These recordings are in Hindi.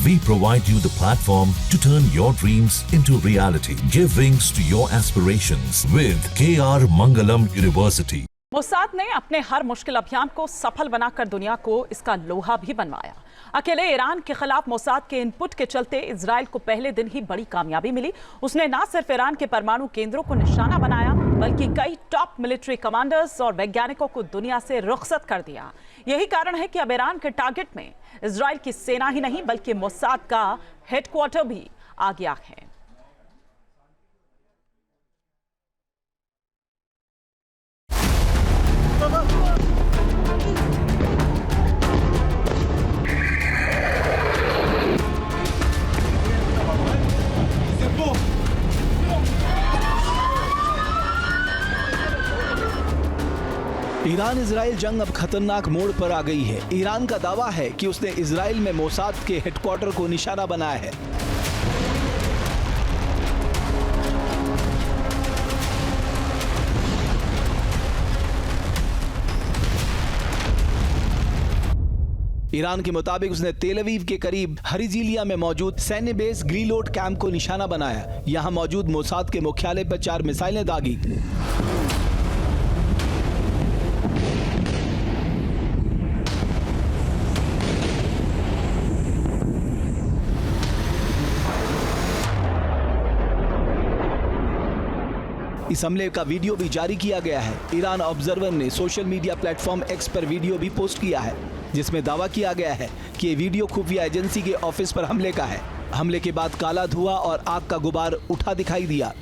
We provide you the platform to turn your dreams into reality. Give wings to your aspirations with KR Mangalam University. Mossad ने अपने हर मुश्किल अभियान को सफल बनाकर दुनिया को इसका लोहा भी बनवाया। अकेले ईरान के खिलाफ मोसाद के इनपुट के चलते इजराइल को पहले दिन ही बड़ी कामयाबी मिली। उसने न सिर्फ ईरान के परमाणु केंद्रों को निशाना बनाया, बल्कि कई टॉप मिलिट्री कमांडर्स और वैज्ञानिकों को दुनिया से रुखसत कर दिया। यही कारण है कि अब ईरान के टारगेट में इजराइल की सेना ही नहीं, बल्कि मोसाद का हेडक्वार्टर भी आ गया है। ईरान इजराइल जंग अब खतरनाक मोड़ पर आ गई है। ईरान का दावा है कि उसने इजराइल में मोसाद के हेडक्वार्टर को निशाना बनाया है। ईरान के मुताबिक उसने तेल अवीव के करीब हरीजीलिया में मौजूद सैन्य बेस ग्रीलोड कैंप को निशाना बनाया। यहां मौजूद मोसाद के मुख्यालय पर 4 मिसाइलें दागी। इस हमले का वीडियो भी जारी किया गया है। ईरान ऑब्जर्वर ने सोशल मीडिया प्लेटफॉर्म एक्स पर वीडियो भी पोस्ट किया है, जिसमें दावा किया गया है कि ये वीडियो खुफिया एजेंसी के ऑफिस पर हमले का है। हमले के बाद काला धुआं और आग का गुबार उठा दिखाई दिया।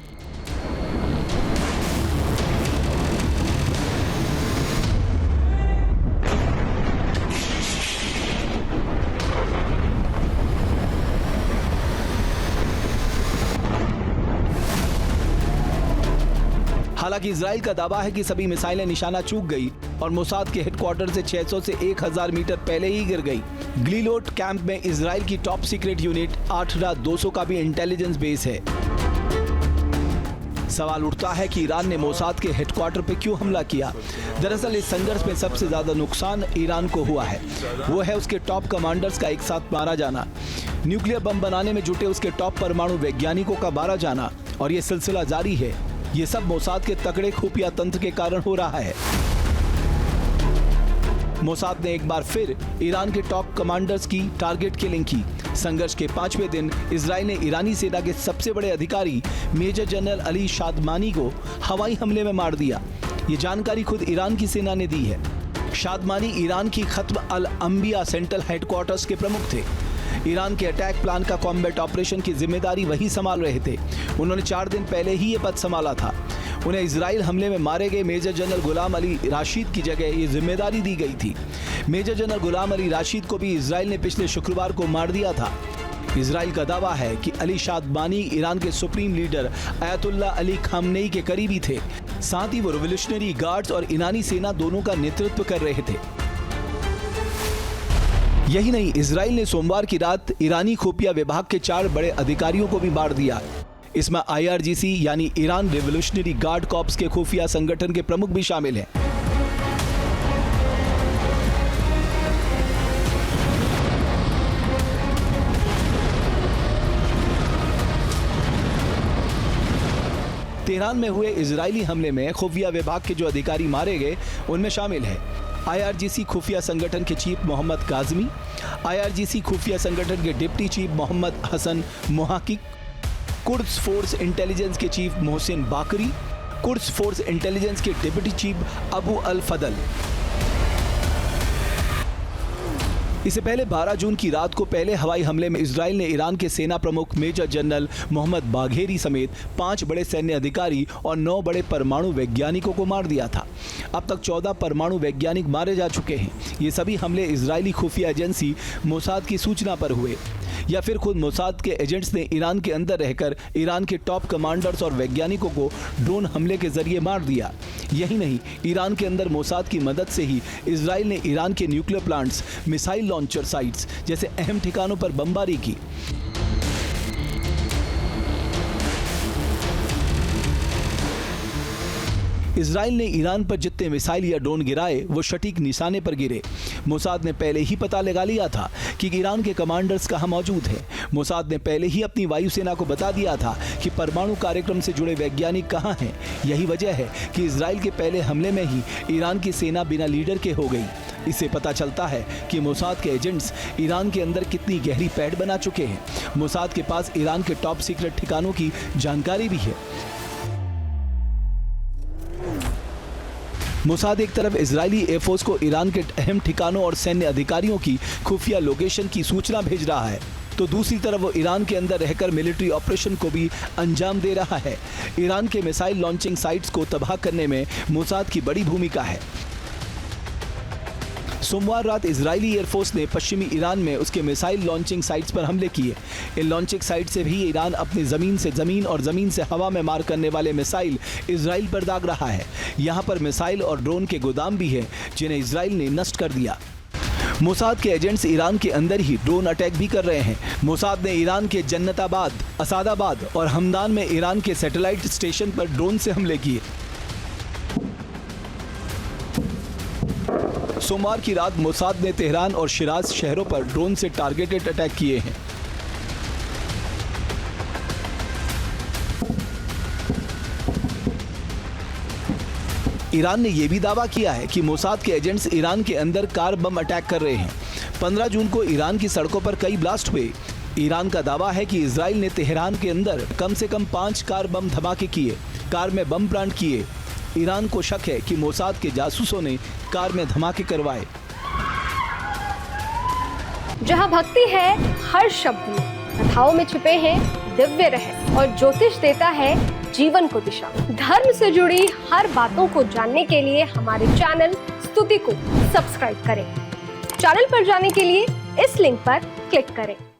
हालांकि इजराइल का दावा है कि सभी मिसाइलें निशाना चूक गई और मोसाद के हेडक्वार्टर से 600 से 1000 मीटर पहले ही गिर गई। ग्लीलोड कैंप में इजराइल की टॉप सीक्रेट यूनिट 8200 का भी इंटेलिजेंस बेस है। सवाल उठता है कि ईरान ने मोसाद के हेडक्वार्टर पर क्यों हमला किया। दरअसल इस संघर्ष में सबसे ज्यादा नुकसान ईरान को हुआ है। वो है उसके टॉप कमांडर्स का एक साथ मारा जाना, न्यूक्लियर बम बनाने में जुटे उसके टॉप परमाणु वैज्ञानिकों का मारा जाना, और ये सिलसिला जारी है। ये सब मोसाद के तगड़े खुफिया तंत्र के कारण हो रहा है। मोसाद ने एक बार फिर ईरान के टॉप कमांडर्स की टारगेट किलिंग की। संघर्ष के 5वें दिन इजराइल ने ईरानी सेना के सबसे बड़े अधिकारी मेजर जनरल अली शादमानी को हवाई हमले में मार दिया। ये जानकारी खुद ईरान की सेना ने दी है। शादमानी ईरान की खत्म अल अंबिया सेंट्रल हेडक्वार्टर्स के प्रमुख थे। ईरान के अटैक प्लान का कॉम्बैट ऑपरेशन की जिम्मेदारी वही संभाल रहे थे। उन्होंने 4 दिन पहले ही ये पद संभाला था। उन्हें इजराइल हमले में मारे गए मेजर जनरल गुलाम अली राशिद की जगह ये जिम्मेदारी दी गई थी। मेजर जनरल गुलाम अली राशिद को भी इजराइल ने पिछले शुक्रवार को मार दिया था। इजराइल का दावा है कि अली शादमानी ईरान के सुप्रीम लीडर अयतुल्ला अली खामनेई के करीबी थे। साथ ही वो रिवोल्यूशनरी गार्ड्स और ईरानी सेना दोनों का नेतृत्व कर रहे थे। यही नहीं, इजराइल ने सोमवार की रात ईरानी खुफिया विभाग के 4 बड़े अधिकारियों को भी मार दिया। इसमें IRGC यानी ईरान रिवोल्यूशनरी गार्ड कॉर्प्स के खुफिया संगठन के प्रमुख भी शामिल हैं। तेहरान में हुए इजरायली हमले में खुफिया विभाग के जो अधिकारी मारे गए उनमें शामिल है IRGC खुफिया संगठन के चीफ मोहम्मद काजमी, IRGC खुफिया संगठन के deputy chief Mohammad Hassan Mohaqiq, Quds force intelligence के chief Mohsen Baqeri, Quds force intelligence के deputy chief Abu al Fadl. इससे पहले 12 जून की रात को पहले हवाई हमले में इजराइल ने ईरान के सेना प्रमुख मेजर जनरल मोहम्मद बाघेरी समेत 5 बड़े सैन्य अधिकारी और 9 बड़े परमाणु वैज्ञानिकों को मार दिया था। अब तक 14 परमाणु वैज्ञानिक मारे जा चुके हैं। ये सभी हमले इजरायली खुफिया एजेंसी मोसाद की सूचना पर हुए या फिर खुद मोसाद के एजेंट्स ने ईरान के अंदर रहकर ईरान के टॉप कमांडर्स और वैज्ञानिकों को ड्रोन हमले के जरिए मार दिया। यही नहीं, ईरान के अंदर मोसाद की मदद से ही इजराइल ने ईरान के nuclear plants, missile launcher sites जैसे अहम ठिकानों पर बमबारी की। इजराइल ने ईरान पर जितने मिसाइल या ड्रोन गिराए वो सटीक निशाने पर गिरे। मोसाद ने पहले ही पता लगा लिया था कि ईरान के कमांडर्स कहां मौजूद हैं। मोसाद ने पहले ही अपनी वायुसेना को बता दिया था कि परमाणु कार्यक्रम से जुड़े वैज्ञानिक कहां हैं। यही वजह है कि इजराइल के पहले हमले में ही ईरान की सेना बिना लीडर के हो गई। इससे पता चलता है कि मोसाद के एजेंट्स ईरान के अंदर कितनी गहरी पैठ बना चुके हैं। मोसाद के पास ईरान के टॉप सीक्रेट ठिकानों की जानकारी भी है। मोसाद एक तरफ इजरायली एयरफोर्स को ईरान के अहम ठिकानों और सैन्य अधिकारियों की खुफिया लोकेशन की सूचना भेज रहा है, तो दूसरी तरफ वो ईरान के अंदर रहकर मिलिट्री ऑपरेशन को भी अंजाम दे रहा है। ईरान के मिसाइल लॉन्चिंग साइट्स को तबाह करने में मोसाद की बड़ी भूमिका है। सोमवार रात इजरायली एयरफोर्स ने पश्चिमी ईरान में उसके मिसाइल लॉन्चिंग साइट्स पर हमले किए। इन लॉन्चिंग साइट से भी ईरान अपनी ज़मीन से ज़मीन और ज़मीन से हवा में मार करने वाले मिसाइल इजराइल पर दाग रहा है। यहाँ पर मिसाइल और ड्रोन के गोदाम भी हैं जिन्हें इजराइल ने नष्ट कर दिया। मोसाद के एजेंट्स ईरान के अंदर ही ड्रोन अटैक भी कर रहे हैं। मोसाद ने ईरान के जन्नताबाद, असादाबाद और हमदान में ईरान के सैटेलाइट स्टेशन पर ड्रोन से हमले किए। सोमवार की रात मोसाद ने तेहरान और शिराज शहरों पर ड्रोन से टारगेटेड अटैक किए हैं। ईरान ने यह भी दावा किया है कि मोसाद के एजेंट्स ईरान के अंदर कार बम अटैक कर रहे हैं। 15 जून को ईरान की सड़कों पर कई ब्लास्ट हुए। ईरान का दावा है कि इजराइल ने तेहरान के अंदर कम से कम 5 कार बम धमाके किए, कार में बम प्लांट किए। ईरान को शक है कि मोसाद के जासूसों ने कार में धमाके करवाए। जहां भक्ति है हर शब्द में, कथाओं में छिपे हैं दिव्य रहस्य और ज्योतिष देता है जीवन को दिशा। धर्म से जुड़ी हर बातों को जानने के लिए हमारे चैनल स्तुति को सब्सक्राइब करें। चैनल पर जाने के लिए इस लिंक पर क्लिक करें।